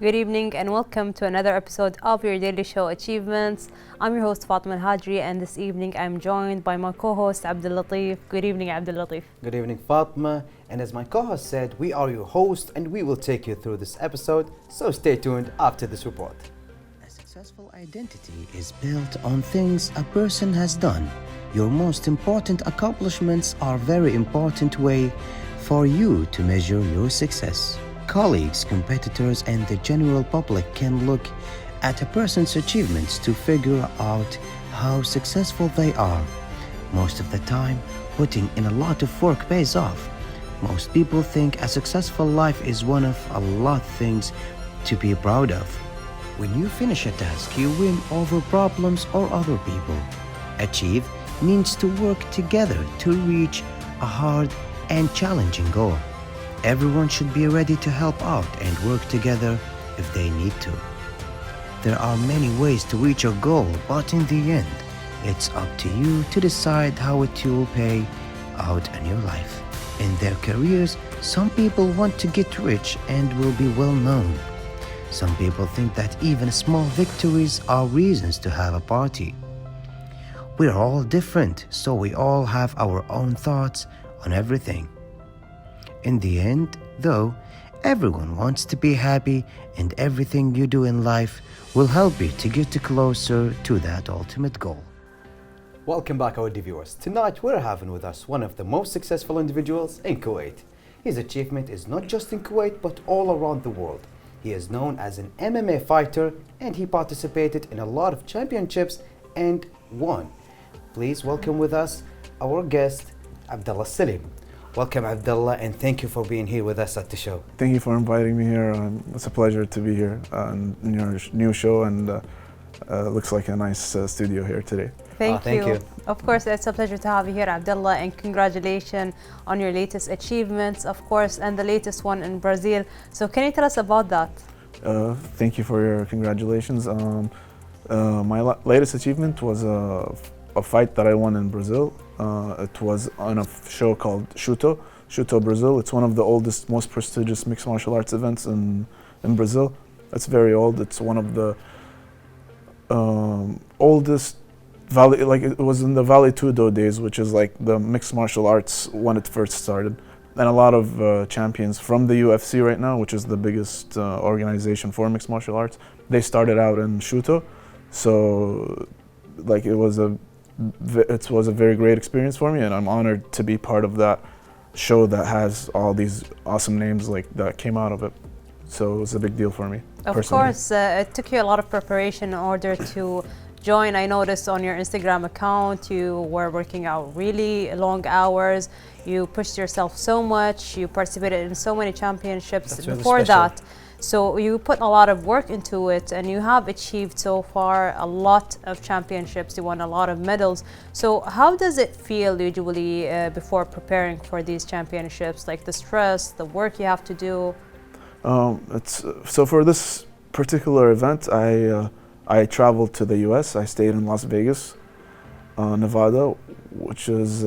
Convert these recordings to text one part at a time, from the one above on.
Good evening and welcome to another episode of your daily show Achievements. I'm your host Fatma Al-Hadri, and this evening I'm joined by my co-host Abdul Latif. Good evening, Abdul Latif. Good evening, Fatma. And as my co-host said, we are your host and we will take you through this episode, so stay tuned after this report. A successful identity is built on things a person has done. Your most important accomplishments are a very important way for you to measure your success. Colleagues, competitors, and the general public can look at a person's achievements to figure out how successful they are. Most of the time, putting in a lot of work pays off. Most people think a successful life is one of a lot of things to be proud of. When you finish a task, you win over problems or other people. Achieve means to work together to reach a hard and challenging goal. Everyone should be ready to help out and work together if they need to. There are many ways to reach your goal, but in the end, it's up to you to decide how it will pay out in your life. In their careers, some people want to get rich and will be well known. Some people think that even small victories are reasons to have a party. We're all different, so we all have our own thoughts on everything. In the end, though, everyone wants to be happy, and everything you do in life will help you to get closer to that ultimate goal. Welcome back, our viewers. Tonight we're having with us one of the most successful individuals in Kuwait. His achievement is not just in Kuwait but all around the world. He is known as an MMA fighter and he participated in a lot of championships and won. Please welcome with us our guest, Abdullah Salim. Welcome, Abdullah, and thank you for being here with us at the show. Thank you for inviting me here. It's a pleasure to be here in your new show, and looks like a nice studio here today. Thank you. Of course, it's a pleasure to have you here, Abdullah, and congratulations on your latest achievements, of course, and the latest one in Brazil. So can you tell us about that? Thank you for your congratulations. My latest achievement was a fight that I won in Brazil. It was on a show called Shuto Brazil. It's one of the oldest, most prestigious mixed martial arts events in Brazil. It's very old. It's one of the oldest it was in the Vale Tudo days, which is like the mixed martial arts when it first started. And a lot of champions from the UFC right now, which is the biggest organization for mixed martial arts, they started out in Shuto. So like it was a very great experience for me, and I'm honored to be part of that show that has all these awesome names like that came out of it. So it was a big deal for me. Of personally. course, it took you a lot of preparation in order to join. I noticed on your Instagram account you were working out really long hours. You pushed yourself so much. You participated in so many championships before that. So you put a lot of work into it, and you have achieved so far a lot of championships. You won a lot of medals. So how does it feel usually before preparing for these championships? Like the stress, the work you have to do? So for this particular event, I traveled to the U.S. I stayed in Las Vegas, Nevada, which is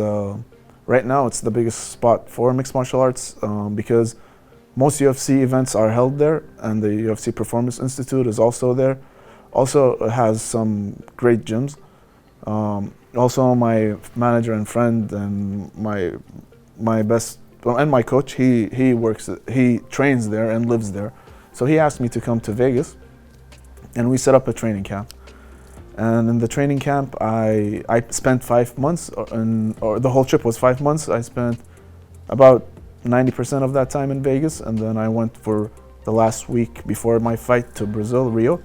right now it's the biggest spot for mixed martial arts because most UFC events are held there, and the UFC Performance Institute is also there. Also, it has some great gyms. Also, my manager and friend and my best and my coach, he trains there and lives there. So he asked me to come to Vegas, and we set up a training camp. And in the training camp, I spent 5 months, or the whole trip was 5 months. I spent about 90% of that time in Vegas, and then I went for the last week before my fight to Brazil, Rio.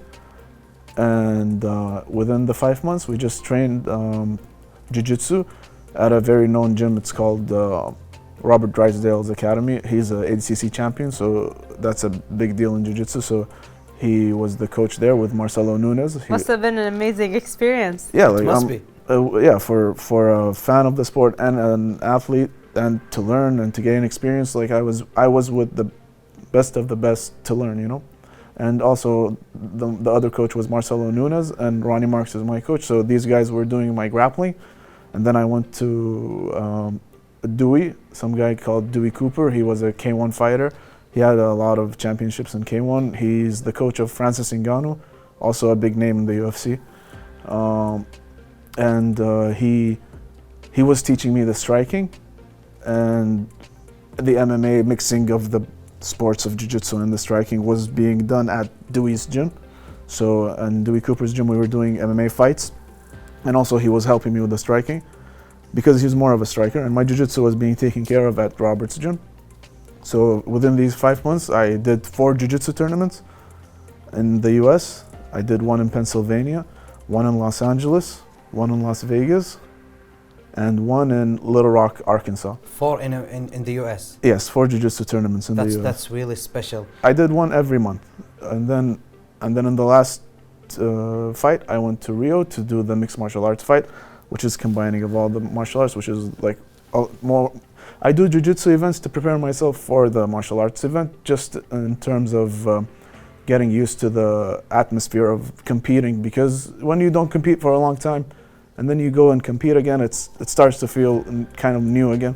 And within the 5 months, we just trained jiu-jitsu at a very known gym. It's called Robert Drysdale's Academy. He's a ADCC champion, so that's a big deal in jiu-jitsu. So he was the coach there with Marcelo Nunes. Must have been an amazing experience. Yeah, like, it must be. Yeah, for a fan of the sport and an athlete, and to learn and to gain experience, like I was with the best of the best to learn, you know. And also the other coach was Marcelo Nunes, and Ronnie Marks is my coach. So these guys were doing my grappling, and then I went to Dewey, some guy called Dewey Cooper. He was a K1 fighter. He had a lot of championships in K1. He's the coach of Francis Ngannou, also a big name in the UFC. He was teaching me the striking and the MMA mixing of the sports of jiu-jitsu and the striking was being done at Dewey's gym. So in Dewey Cooper's gym we were doing MMA fights, and also he was helping me with the striking because he's more of a striker, and my jiu-jitsu was being taken care of at Robert's gym. So within these 5 months I did 4 jiu-jitsu tournaments in the US. I did one in Pennsylvania, one in Los Angeles, one in Las Vegas, and one in Little Rock, Arkansas. 4 in the US. Yes, 4 jiu-jitsu tournaments in the US. That's really special. I did one every month, and then in the last fight, I went to Rio to do the mixed martial arts fight, which is combining of all the martial arts, which is like more. I do jiu-jitsu events to prepare myself for the martial arts event, just in terms of getting used to the atmosphere of competing. Because when you don't compete for a long time, and then you go and compete again, it starts to feel kind of new again.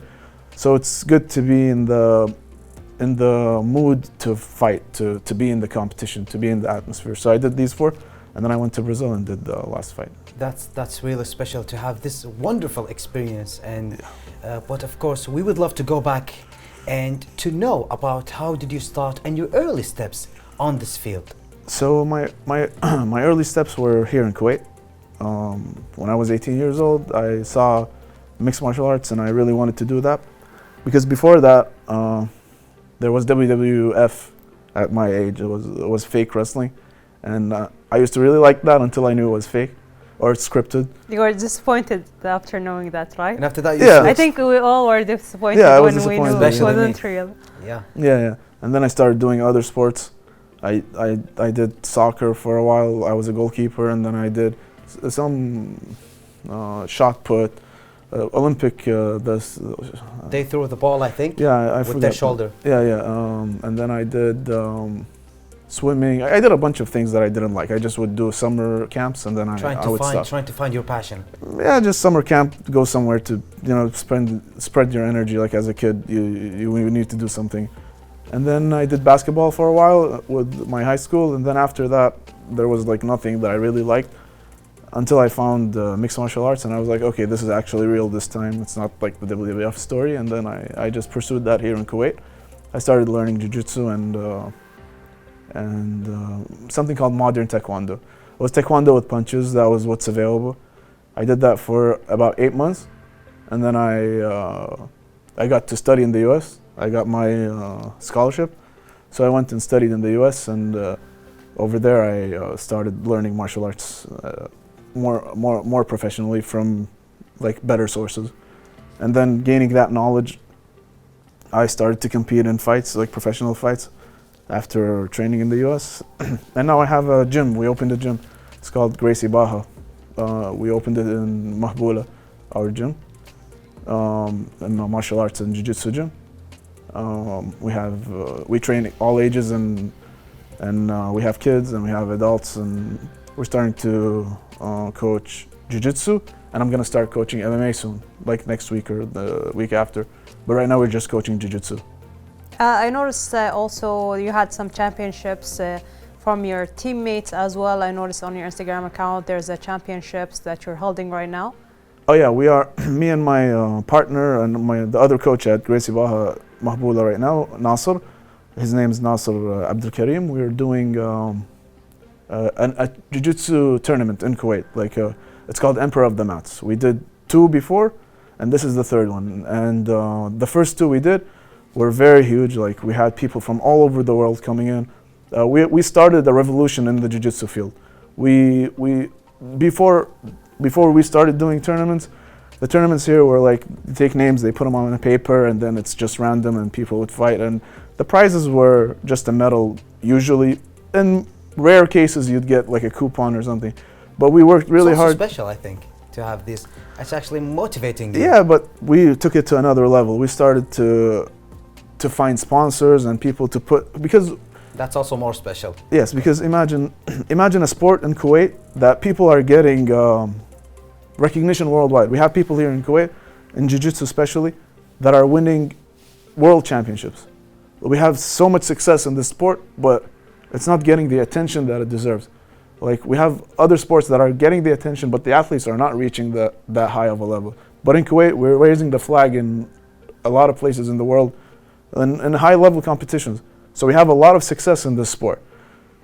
So it's good to be in the mood to fight, to be in the competition, to be in the atmosphere. So I did these 4, and then I went to Brazil and did the last fight. That's really special to have this wonderful experience, and but of course we would love to go back and to know about how did you start and your early steps on this field. So my my early steps were here in Kuwait. When I was 18 years old, I saw mixed martial arts and I really wanted to do that, because before that there was WWF at my age. It was fake wrestling, and I used to really like that until I knew it was fake or scripted. You were disappointed after knowing that, right? And after that, you Yeah. switched. I think we all were disappointed Yeah, I was when we knew disappointed. it Especially wasn't me. real. Yeah. And then I started doing other sports. I did soccer for a while. I was a goalkeeper, and then I did some shot put, Olympic. They threw the ball, I think. Yeah, I with forgot. their shoulder. Yeah. And then I did swimming. I did a bunch of things that I didn't like. I just would do summer camps, and then I would stop. Trying to find your passion. Yeah, just summer camp. Go somewhere to spread your energy. Like as a kid, you need to do something. And then I did basketball for a while with my high school, and then after that there was like nothing that I really liked until I found mixed martial arts, and I was like, okay, this is actually real this time. It's not like the WWF story. And then I just pursued that here in Kuwait. I started learning jiu-jitsu and something called modern taekwondo. It was taekwondo with punches. That was what's available. I did that for about 8 months, and then I got to study in the U.S. I got my scholarship, so I went and studied in the U.S. and over there I started learning martial arts more professionally from like better sources, and then gaining that knowledge, I started to compete in fights, like professional fights, after training in the U.S. And now I have a gym. We opened a gym. It's called Gracie Baha. We opened it in Mahbula, our gym, in a martial arts and jiu-jitsu gym. We train all ages, and we have kids and we have adults, and we're starting to coach jiu-jitsu, and I'm gonna start coaching MMA soon, like next week or the week after. But right now we're just coaching jiu-jitsu. I noticed also you had some championships from your teammates as well. I noticed on your Instagram account there's a championships that you're holding right now. Oh yeah, we are. Me and my partner and the other coach at Gracie Baha Mahbula right now, Nasser. His name is Nasser Abdul Karim. We're doing a jiu-jitsu tournament in Kuwait. It's called Emperor of the Mats. We did 2 before, and this is the 3rd one. And the first 2 we did were very huge. Like we had people from all over the world coming in. We started a revolution in the jiu-jitsu field. Before we started doing tournaments, the tournaments here were like, they take names, they put them on a paper, and then it's just random and people would fight. And the prizes were just a medal, usually. In rare cases, you'd get like a coupon or something. But we worked really it's also hard. special, I think, to have this. It's actually motivating you. Yeah, but we took it to another level. We started to find sponsors and people to put, because That's also more special. yes, because imagine a sport in Kuwait that people are getting recognition worldwide. We have people here in Kuwait, in jiu-jitsu especially, that are winning world championships. we have so much success in this sport, but it's not getting the attention that it deserves. Like we have other sports that are getting the attention, but the athletes are not reaching that high of a level. But in Kuwait, we're raising the flag in a lot of places in the world in high level competitions. So we have a lot of success in this sport.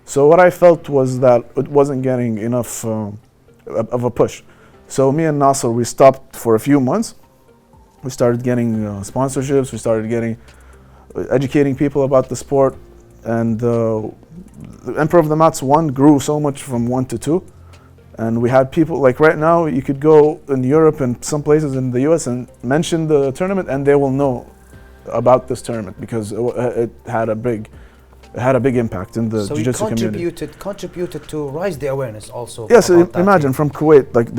So what I felt was that it wasn't getting enough of a push. So me and Nasser, we stopped for a few months. We started getting sponsorships. We started educating people about the sport. And the Emperor of the Mats 1 grew so much from 1 to 2. And we had people, like right now, you could go in Europe and some places in the US and mention the tournament and they will know about this tournament because it had a big impact in the jiu-jitsu community. So you contributed to raise the awareness also. Yes, imagine from Kuwait, like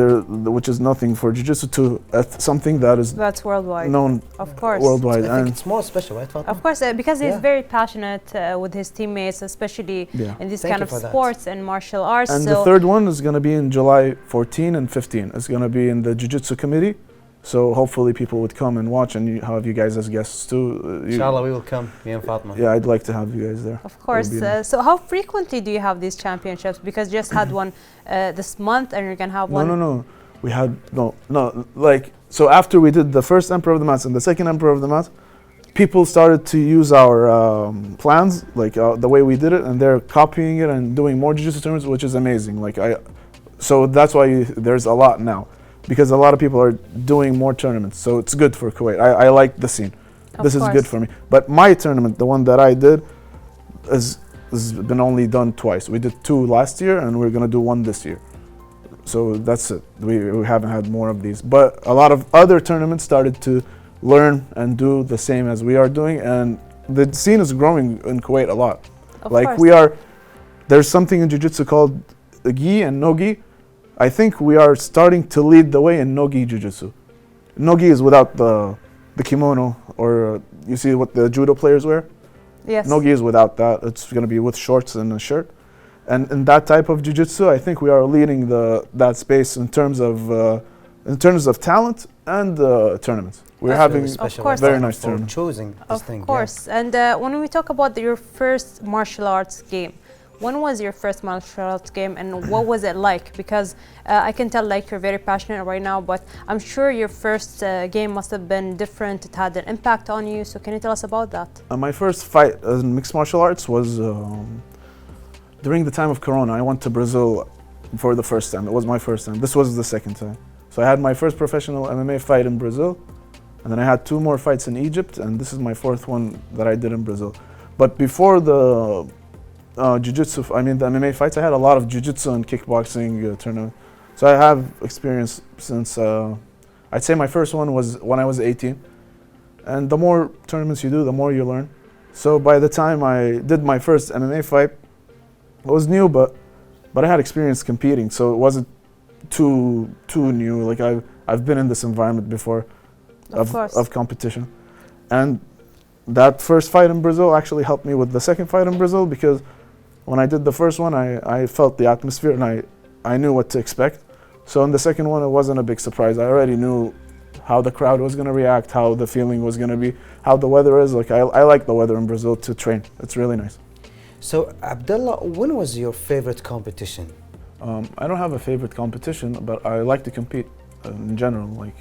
which is nothing for jiu-jitsu, to something that's worldwide, known, of course, worldwide. I think it's more special, right, Fatma? Of course, because he's very passionate with his teammates, especially in these kind of sports and martial arts. And the third one is going to be in July 14 and 15. It's going to be in the jiu-jitsu committee. So hopefully people would come and watch and have you guys as guests too. Inshallah, we will come, me and Fatma. Yeah, I'd like to have you guys there. Of course. So how frequently do you have these championships? Because you just had one this month and you're going to have one. No. We had, like, so after we did the first Emperor of the Mats and the second Emperor of the Mats, people started to use our plans, like the way we did it, and they're copying it and doing more jiu-jitsu tournaments, which is amazing. So that's why there's a lot now. Because a lot of people are doing more tournaments, so it's good for Kuwait. I like the scene. This is good for me. But my tournament, the one that I did, has been only done twice. We did 2 last year, and we're gonna do 1 this year. So that's it. We haven't had more of these. But a lot of other tournaments started to learn and do the same as we are doing, and the scene is growing in Kuwait a lot. There's something in jiu-jitsu called gi and no gi. I think we are starting to lead the way in no-gi jiu-jitsu. No-gi is without the kimono, or you see what the judo players wear? Yes. No-gi is without that. It's going to be with shorts and a shirt. And in that type of jiu-jitsu, I think we are leading that space in terms of talent and tournaments. We're having very nice tournaments. Choosing this thing. Of course. Yeah. And when we talk about your first martial arts game, when was your first martial arts game and what was it like? Because I can tell like you're very passionate right now, but I'm sure your first game must have been different. It had an impact on you. So can you tell us about that? My first fight in mixed martial arts was during the time of Corona. I went to Brazil for the first time. It was my first time. This was the second time. So I had my first professional MMA fight in Brazil, and then I had 2 more fights in Egypt, and this is my 4th one that I did in Brazil. But before the jiu-jitsu, the MMA fights, I had a lot of jiu-jitsu and kickboxing tournaments. So I have experience since, I'd say my first one was when I was 18. And the more tournaments you do, the more you learn. So by the time I did my first MMA fight, it was new, but I had experience competing, so it wasn't too new. Like I've been in this environment before of competition. And that first fight in Brazil actually helped me with the second fight in Brazil, because when I did the first one, I felt the atmosphere and I knew what to expect. So in the second one, it wasn't a big surprise. I already knew how the crowd was going to react, how the feeling was going to be, how the weather is. Like I like the weather in Brazil to train. It's really nice. So Abdullah, when was your favorite competition? I don't have a favorite competition, but I like to compete in general. Like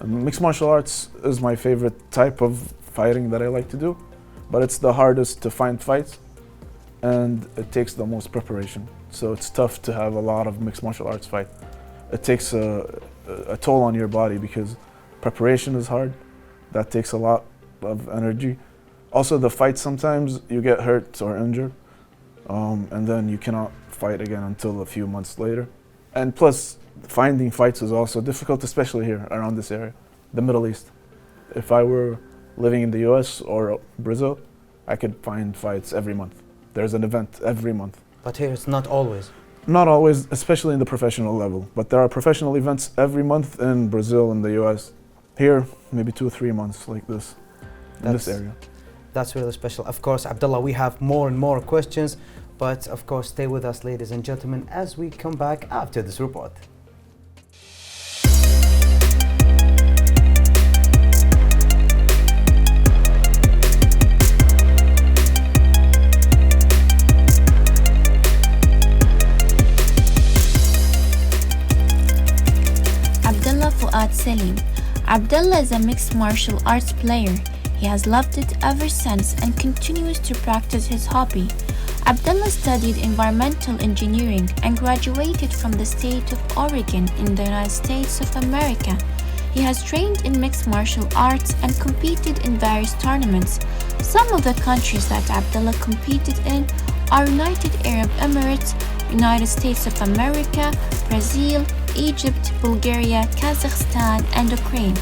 mixed martial arts is my favorite type of fighting that I like to do, but it's the hardest to find fights and it takes the most preparation. So it's tough to have a lot of mixed martial arts fight. It takes a toll on your body because preparation is hard. That takes a lot of energy. Also the fight, sometimes you get hurt or injured and then you cannot fight again until a few months later. And plus finding fights is also difficult, especially here around this area, the Middle East. If I were living in the US or Brazil, I could find fights every month. There's an event every month. But here it's not always. Not always, especially in the professional level. But there are professional events every month in Brazil and the US. Here, maybe 2 or 3 months like this, in this area. That's really special. Of course, Abdullah, we have more and more questions, but of course, stay with us, ladies and gentlemen, as we come back after this report. Fuad Salim. Abdullah is a mixed martial arts player. He has loved it ever since and continues to practice his hobby. Abdullah studied environmental engineering and graduated from the state of Oregon in the United States of America. He has trained in mixed martial arts and competed in various tournaments. Some of the countries that Abdullah competed in are United Arab Emirates, United States of America, Brazil, Egypt, Bulgaria, Kazakhstan, and Ukraine.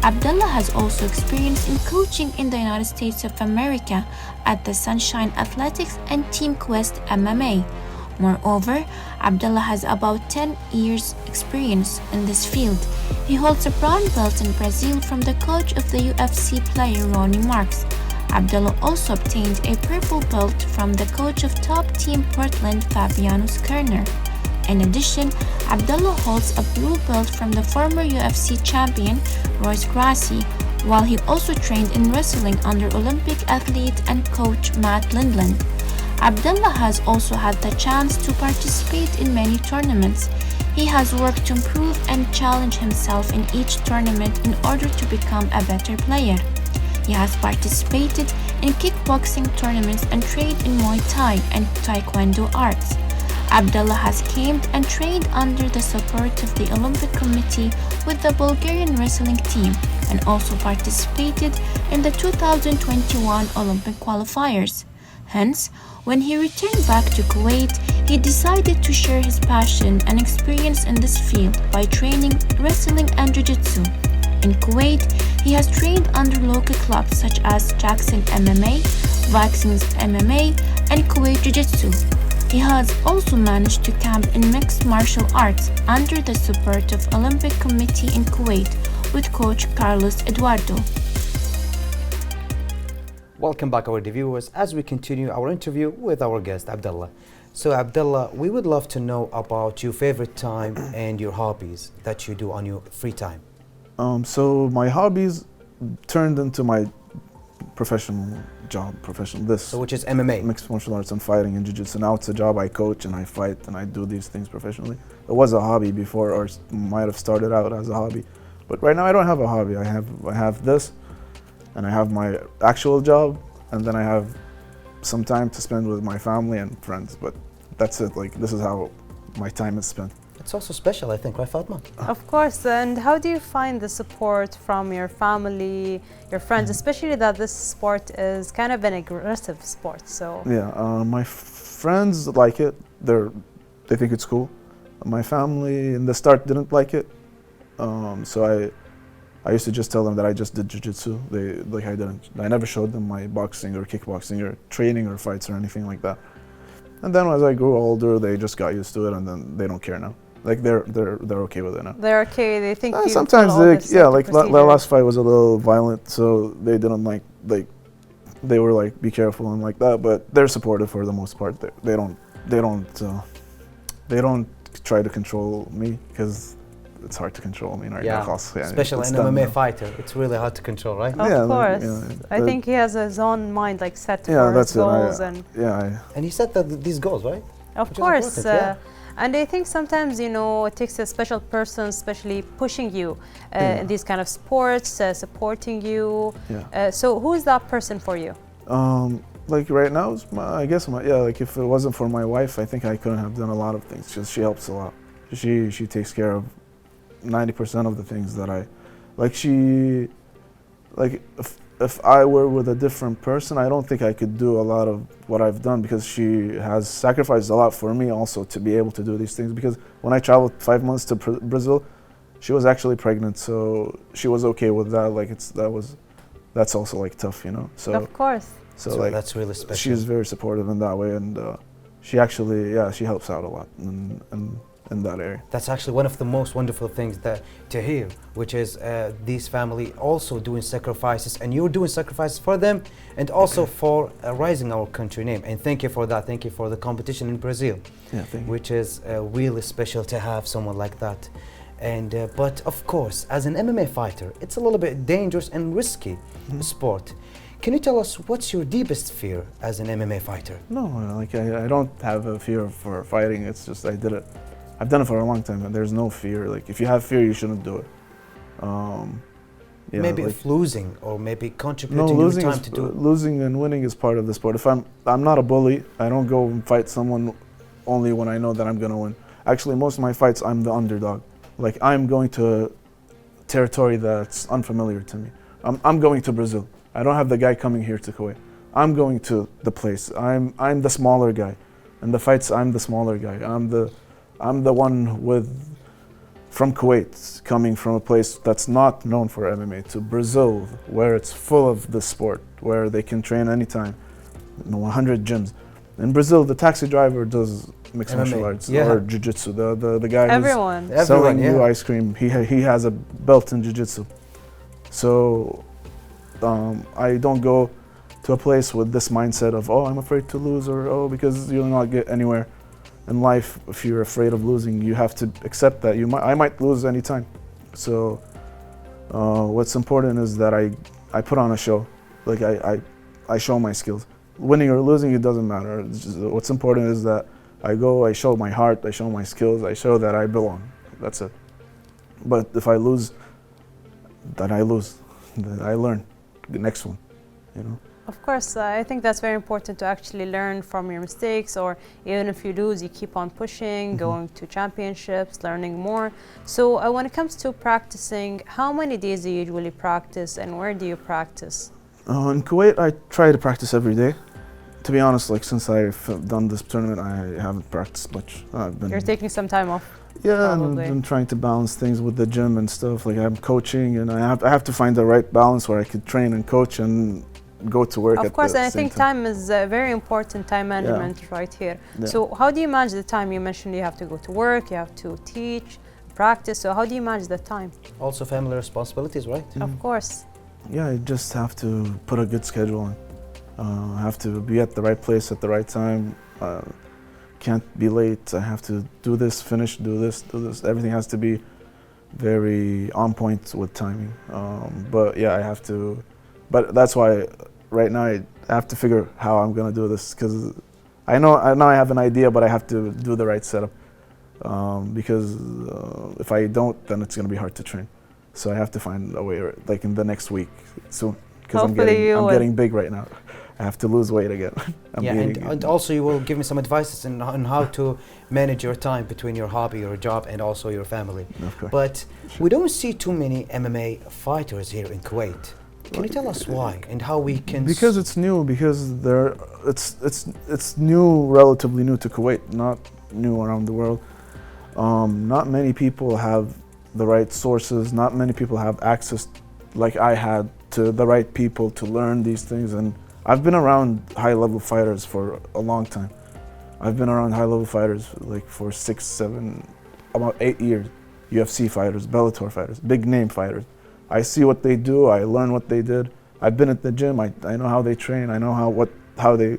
Abdullah has also experience in coaching in the United States of America at the Sunshine Athletics and Team Quest MMA. Moreover, Abdullah has about 10 years experience in this field. He holds a brown belt in Brazil from the coach of the UFC player Ronnie Marks. Abdullah also obtained a purple belt from the coach of top team Portland Fabiano Skerner. In addition, Abdullah holds a blue belt from the former UFC champion Royce Gracie, while he also trained in wrestling under Olympic athlete and coach Matt Lindland. Abdullah has also had the chance to participate in many tournaments. He has worked to improve and challenge himself in each tournament in order to become a better player. He has participated in kickboxing tournaments and trained in Muay Thai and Taekwondo arts. Abdullah has camped and trained under the support of the Olympic Committee with the Bulgarian wrestling team and also participated in the 2021 Olympic qualifiers. Hence, when he returned back to Kuwait, he decided to share his passion and experience in this field by training wrestling and jiu-jitsu. In Kuwait, he has trained under local clubs such as Jackson MMA, Vikings MMA, and Kuwait Jiu-Jitsu. He has also managed to camp in mixed martial arts under the support of Olympic Committee in Kuwait with coach Carlos Eduardo. Welcome back, our viewers, as we continue our interview with our guest, Abdullah. So, Abdullah, we would love to know about your favorite time and your hobbies that you do on your free time. So my hobbies turned into my professional job, So, which is MMA? mixed martial arts and fighting and jiu-jitsu. Now it's a job. I coach and I fight and I do these things professionally. It was a hobby before, or might have started out as a hobby, but right now I don't have a hobby. I have this, and I have my actual job, and then I have some time to spend with my family and friends. But that's it. Like, this is how my time is spent. It's also special, I think, right, Fatma? Of course. And how do you find the support from your family, your friends, especially that this sport is kind of an aggressive sport? So Yeah, my friends like it. They think it's cool. My family in the start didn't like it, so I used to just tell them that I just did jiu-jitsu. I never showed them my boxing or kickboxing or training or fights or anything like that. And then as I grew older, they just got used to it, and then they don't care now. Like, they're okay with it now. they're okay. They think you sometimes follow all the safety like the procedures. last fight was a little violent, so they didn't like they were like, be careful and like that. But they're supportive for the most part. They don't try to control me, because it's hard to control me right now. Especially an MMA fighter, it's really hard to control, right? Of course. I think he has his own mind like set for his that's goals. it. And he said that these goals, right? Of Which is course. important, And I think sometimes, it takes a special person, especially pushing you in these kind of sports, supporting you. So who is that person for you? Like right now, I guess like if it wasn't for my wife, I think I couldn't have done a lot of things, because she helps a lot. She takes care of 90% of the things that I like. If I were with a different person, I don't think I could do a lot of what I've done, because she has sacrificed a lot for me also to be able to do these things. Because when I traveled 5 months to Brazil, she was actually pregnant, so she was okay with that. Like, that's also like tough, So Of course. So like, that's really special. She's very supportive in that way, and she actually, she helps out a lot in that area. That's actually one of the most wonderful things to hear, which is these family also doing sacrifices, and you're doing sacrifices for them, and also for rising our country name. And thank you for that. Thank you for the competition in Brazil, Thank you. which is really special to have someone like that. And but of course, as an MMA fighter, it's a little bit dangerous and risky sport. Can you tell us what's your deepest fear as an MMA fighter? No, like I don't have a fear for fighting. It's just I did it. I've done it for a long time, and there's no fear. Like, if you have fear, you shouldn't do it. Yeah, maybe like, if losing or maybe no, contributing your losing time is to do. losing and winning is part of the sport. If I'm not a bully. I don't go and fight someone only when I know that I'm gonna win. Actually, most of my fights, I'm the underdog. Like I'm going to territory that's unfamiliar to me. I'm going to Brazil. I don't have the guy coming here to Kuwait. I'm going to the place. I'm the smaller guy. In the fights, I'm the smaller guy. I'm the one from Kuwait, coming from a place that's not known for MMA to Brazil, where it's full of the sport, where they can train anytime. 100 gyms. In Brazil, the taxi driver does mixed MMA, martial arts yeah. or jiu-jitsu. The guy who's Everyone. selling yeah. you ice cream, he has a belt in jiu-jitsu. So I don't go to a place with this mindset of, oh, I'm afraid to lose, or oh, because you'll not get anywhere in life. If you're afraid of losing, you have to accept that I might lose anytime. So what's important is that I put on a show. Like I show my skills. Winning or losing, it doesn't matter. It's just, what's important is that I go, I show my heart, I show my skills, I show that I belong. That's it. But if I lose, then I lose. Then I learn the next one, you know. Of course, I think that's very important to actually learn from your mistakes, or even if you lose, you keep on pushing, going to championships, learning more. So when it comes to practicing, how many days do you usually practice and where do you practice? In Kuwait, I try to practice every day. To be honest, like since I've done this tournament, I haven't practiced much. You're taking some time off. Yeah, and probably. I'm trying to balance things with the gym and stuff. Like I'm coaching, and I have to find the right balance where I could train and coach and go to work. Of course, and I think time is very important, time management right here. Yeah. So how do you manage the time? You mentioned you have to go to work, you have to teach, practice. So how do you manage the time? Also family responsibilities, right? Of course. Yeah, I just have to put a good schedule on. I have to be at the right place at the right time. Can't be late. I have to do this, finish, do this, do this. Everything has to be very on point with timing. But yeah, I have to. But that's why right now I have to figure how I'm gonna do this, because I know I have an idea, but I have to do the right setup. Because if I don't, then it's gonna be hard to train. So I have to find a way, like in the next week soon, because I'm getting big right now. I have to lose weight again. Yeah, and also you will give me some advice on how to manage your time between your hobby, your job, and also your family. Of course. But we don't see too many MMA fighters here in Kuwait. Can you tell us why and how we can? Because it's new. Because it's new, relatively new to Kuwait, not new around the world. Not many people have the right sources. Not many people have access, like I had, to the right people to learn these things. And I've been around high-level fighters for a long time. I've been around high-level fighters like for 6, 7, about 8 years. UFC fighters, Bellator fighters, big-name fighters. I see what they do. I learn what they did. I've been at the gym. I know how they train. I know how they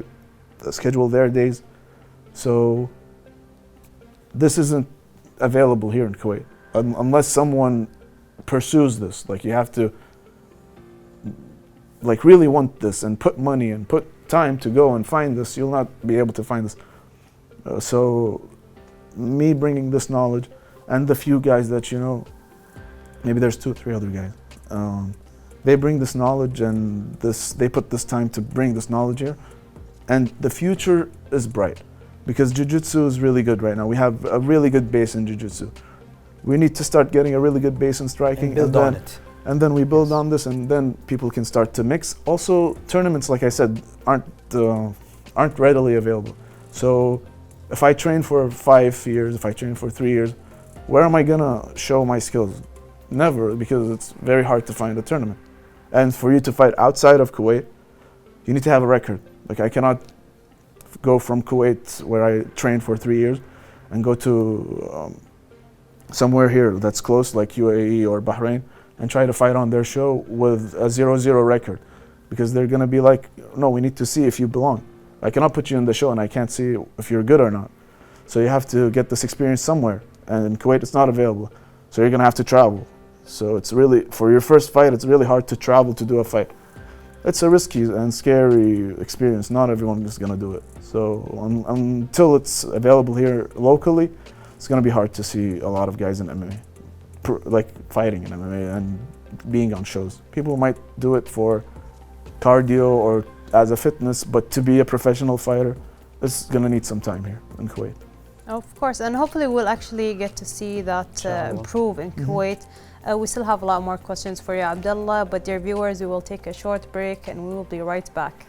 schedule their days. So this isn't available here in Kuwait unless someone pursues this. Like you have to like really want this and put money and put time to go and find this. You'll not be able to find this. So me bringing this knowledge, and the few guys that you know, maybe there's 2 or 3 other guys. They bring this knowledge and they put this time to bring this knowledge here. And the future is bright because jiu-jitsu is really good right now. We have a really good base in jiu-jitsu. We need to start getting a really good base in striking. And build on it. And then we build on this, and then people can start to mix. Also, tournaments, like I said, aren't readily available. So if I train for 5 years, if I train for 3 years, where am I gonna show my skills? Never, because it's very hard to find a tournament. And for you to fight outside of Kuwait, you need to have a record. Like I cannot go from Kuwait, where I trained for 3 years, and go to somewhere here that's close, like UAE or Bahrain, and try to fight on their show with a 0-0 record. Because they're gonna be like, no, we need to see if you belong. I cannot put you in the show and I can't see if you're good or not. So you have to get this experience somewhere. And in Kuwait, it's not available. So you're gonna have to travel. So it's really, for your first fight, it's really hard to travel to do a fight. It's a risky and scary experience. Not everyone is gonna do it. So until it's available here locally, it's gonna be hard to see a lot of guys in MMA. like fighting in MMA and being on shows. People might do it for cardio or as a fitness, but to be a professional fighter, it's gonna need some time here in Kuwait. Of course, and hopefully we'll actually get to see that improve in Kuwait. We still have a lot more questions for you, Abdullah, but dear viewers, we will take a short break and we will be right back.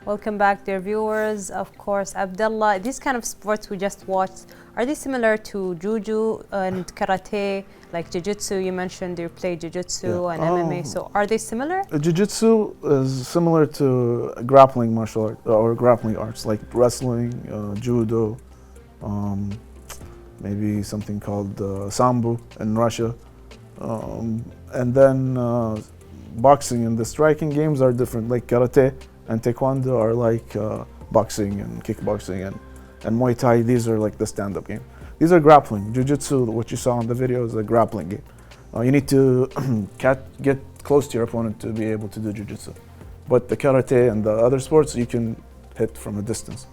Welcome back, dear viewers. Of course, Abdullah, these kind of sports we just watched, are they similar to juju and karate, like jiu-jitsu? You mentioned you play jiu-jitsu and MMA, so are they similar? Jiu-jitsu is similar to grappling martial art or grappling arts, like wrestling, judo, maybe something called sambo in Russia, and then boxing and the striking games are different, like karate and taekwondo are like boxing and kickboxing and Muay Thai. These are like the stand-up game. These are grappling. Jiu-jitsu, what you saw on the video, is a grappling game. You need to get close to your opponent to be able to do jiu-jitsu. But the karate and the other sports, you can hit from a distance.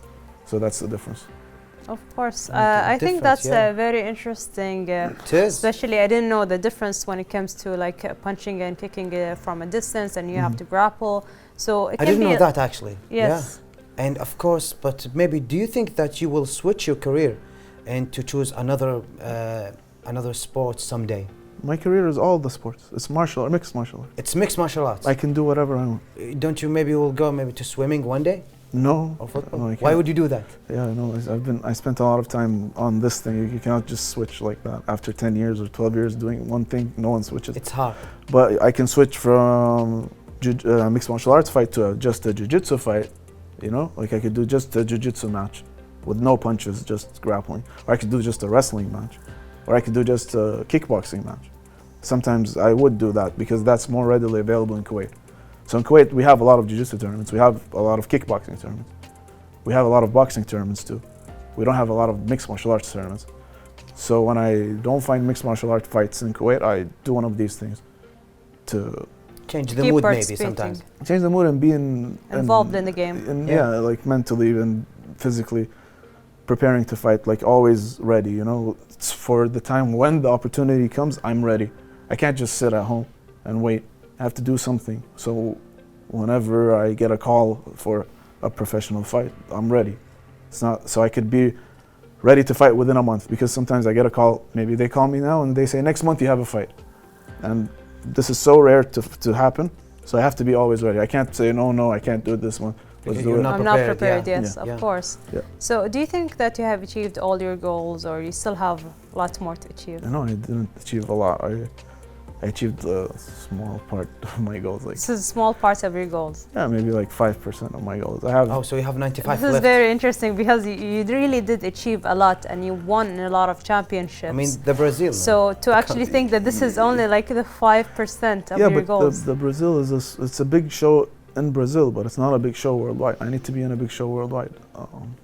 So that's the difference. Of course. I think that's very interesting. It is. Especially, I didn't know the difference when it comes to like punching and kicking from a distance, and you have to grapple. So it I didn't know that actually. Yes. Yeah. And of course, but maybe do you think that you will switch your career and to choose another sport someday? My career is all the sports. It's mixed martial art. It's mixed martial arts. I can do whatever I want. Don't you maybe will go maybe to swimming one day? No. Or football? No, Why would you do that? Yeah, no. I spent a lot of time on this thing. You cannot just switch like that. After 10 years or 12 years doing one thing, no one switches. It's hard. But I can switch from mixed martial arts fight to just a jiu-jitsu fight. You know, like I could do just a jiu-jitsu match with no punches, just grappling. Or I could do just a wrestling match. Or I could do just a kickboxing match. Sometimes I would do that because that's more readily available in Kuwait. So in Kuwait, we have a lot of jiu-jitsu tournaments. We have a lot of kickboxing tournaments. We have a lot of boxing tournaments too. We don't have a lot of mixed martial arts tournaments. So when I don't find mixed martial art fights in Kuwait, I do one of these things to change the mood maybe sometimes. Change the mood and be involved in the game. And like mentally and physically preparing to fight, like always ready, you know. It's for the time when the opportunity comes, I'm ready. I can't just sit at home and wait. I have to do something. So whenever I get a call for a professional fight, I'm ready. It's not so I could be ready to fight within a month, because sometimes I get a call, maybe they call me now and they say next month you have a fight. And this is so rare to happen, so I have to be always ready. I can't say no, I can't do it this month. Let's do it. I'm not prepared, yes, Yeah. of course. Yeah. So do you think that you have achieved all your goals, or you still have lots more to achieve? No, I didn't achieve a lot. I achieved a small part of my goals. Like, This is small parts of your goals. yeah, maybe like 5% of my goals. I have. Oh, so you have 95 This is left. very interesting because you really did achieve a lot and you won a lot of championships. I mean, the Brazil. So to actually think that this is only like the 5% of yeah, your but goals. the Brazil it's a big show in Brazil, but it's not a big show worldwide. I need to be in a big show worldwide.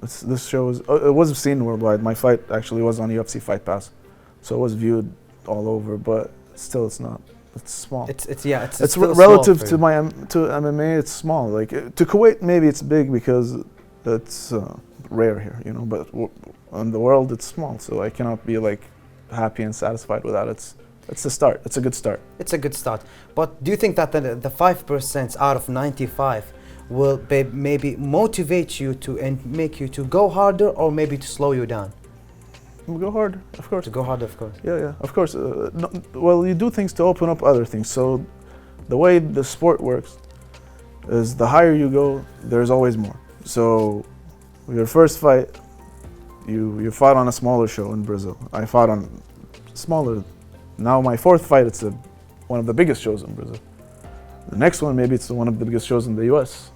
This show is, it was seen worldwide. My fight actually was on UFC Fight Pass, so it was viewed all over. But still, it's not. It's small. It's It's relative to to MMA. It's small. Like to Kuwait, maybe it's big because it's rare here, you know. But in the world, it's small. So I cannot be like happy and satisfied with that. It's a start. It's a good start. It's a good start. But do you think that the 5% out of 95 will maybe motivate you to and make you to go harder, or maybe to slow you down? Go hard, of course. To go harder, of course. Yeah, of course. Well, you do things to open up other things. So the way the sport works is the higher you go, there's always more. So your first fight, you fought on a smaller show in Brazil. I fought on smaller. Now my fourth fight, it's one of the biggest shows in Brazil. The next one, maybe it's one of the biggest shows in the US.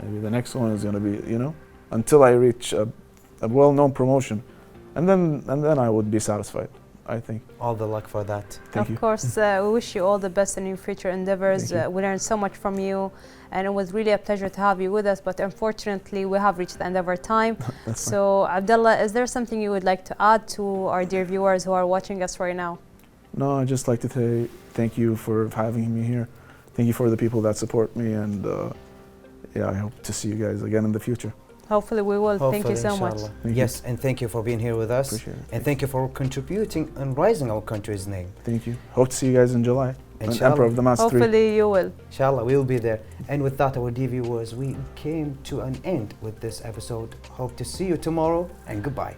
Maybe the next one is going to be, you know, until I reach a well-known promotion. And then I would be satisfied, I think. All the luck for that. Thank you. Of course, we wish you all the best in your future endeavors. We learned so much from you, and it was really a pleasure to have you with us. But unfortunately, we have reached the end of our time. So, Abdullah, is there something you would like to add to our dear viewers who are watching us right now? No, I'd just like to say thank you for having me here. Thank you for the people that support me, and yeah, I hope to see you guys again in the future. Hopefully we will. Thank you so much. Yes, and thank you for being here with us. Appreciate it. And thank you for contributing and raising our country's name. Thank you. Hope to see you guys in July. Inshallah. Emperor of the Mass 3. Hopefully you will. Inshallah, we'll be there. And with that, our dear viewers, we came to an end with this episode. Hope to see you tomorrow, and goodbye.